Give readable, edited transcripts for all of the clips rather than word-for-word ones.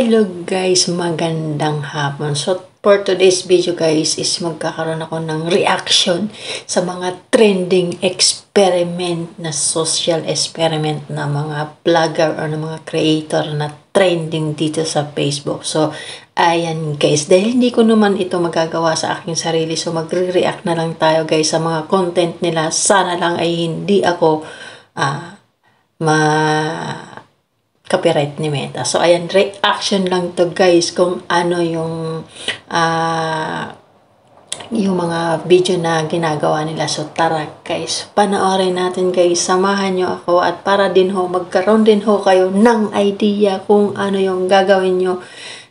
Hello guys, magandang hapon. So for today's video guys is magkakaroon ako ng reaction sa mga trending experiment na social experiment na mga vlogger or na mga creator na trending dito sa Facebook. So ayan guys, dahil hindi ko naman ito magagawa sa aking sarili, so magre-react na lang tayo guys sa mga content nila. Sana lang ay hindi ako copyright ni Meta. So, ayan, reaction lang to guys kung ano yung mga video na ginagawa nila. So, tara guys, panoorin natin guys. Samahan nyo ako at para din ho, magkaroon din ho kayo ng idea kung ano yung gagawin nyo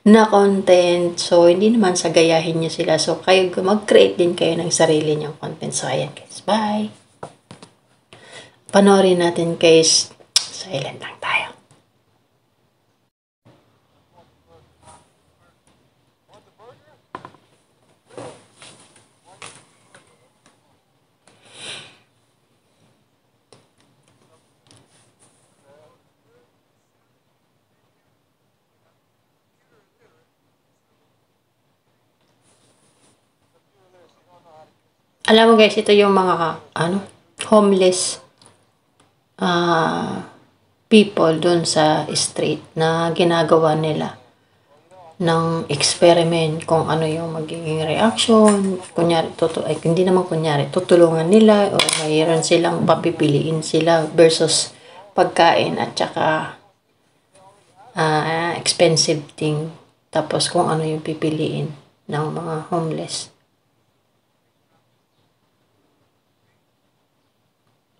na content. So, hindi naman sa gayahin nyo sila. So, kayo mag-create din kayo ng sarili nyong content. So, ayan guys, bye! Panoorin natin guys. Silent lang tayo. Alam mo guys, ito yung mga homeless people dun sa street na ginagawa nila ng experiment kung ano yung magiging reaction. Kunyari, hindi naman kunyari, tutulungan nila o mayroon silang papipiliin sila versus pagkain at saka expensive thing. Tapos kung ano yung pipiliin ng mga homeless.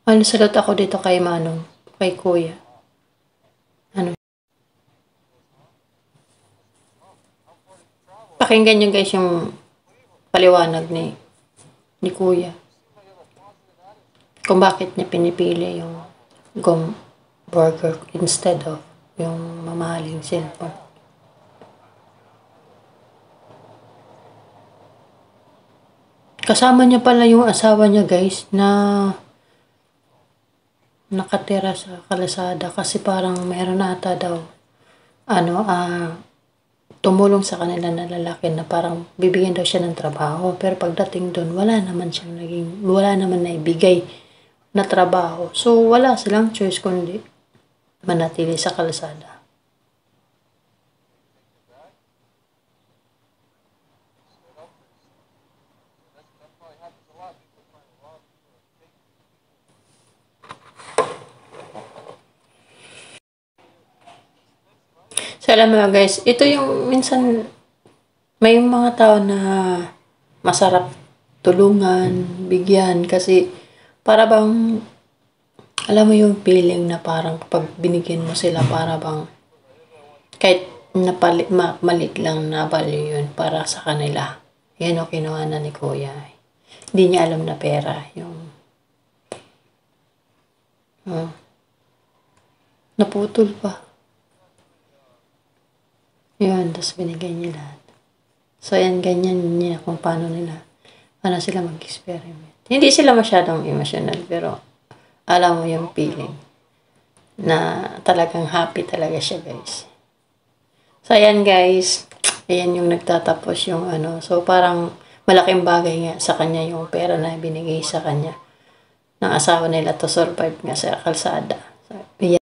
Salot ako dito kay Manong, kay Kuya. Pakinggan nyo guys yung paliwanag ni Kuya. Kung bakit niya pinipili yung burger instead of yung mamahaling cellphone. Kasama niya pala yung asawa niya guys na nakatira sa kalsada kasi parang mayroon ata daw tumulong sa kanila na lalaki na parang bibigyan daw siya ng trabaho, pero pagdating doon wala naman naibigay na trabaho, so wala silang choice kundi manatili sa kalsada. So, alam mo guys, ito yung minsan may mga tao na masarap tulungan, bigyan, kasi para bang alam mo yung feeling na parang pag binigyan mo sila para bang kahit malit lang na value yun para sa kanila. Yan o kinuha na ni Kuya. Hindi niya alam na pera yung naputol pa. Yun, tapos binigay niya lahat. So, yan, ganyan niya kung paano sila mag-experiment. Hindi sila masyadong emotional, pero alam mo yung feeling na talagang happy talaga siya, guys. So, ayan, guys. Ayan yung nagtatapos yung So, parang malaking bagay nga sa kanya yung pera na binigay sa kanya ng asawa nila to survive nga sa kalsada. So, ayan.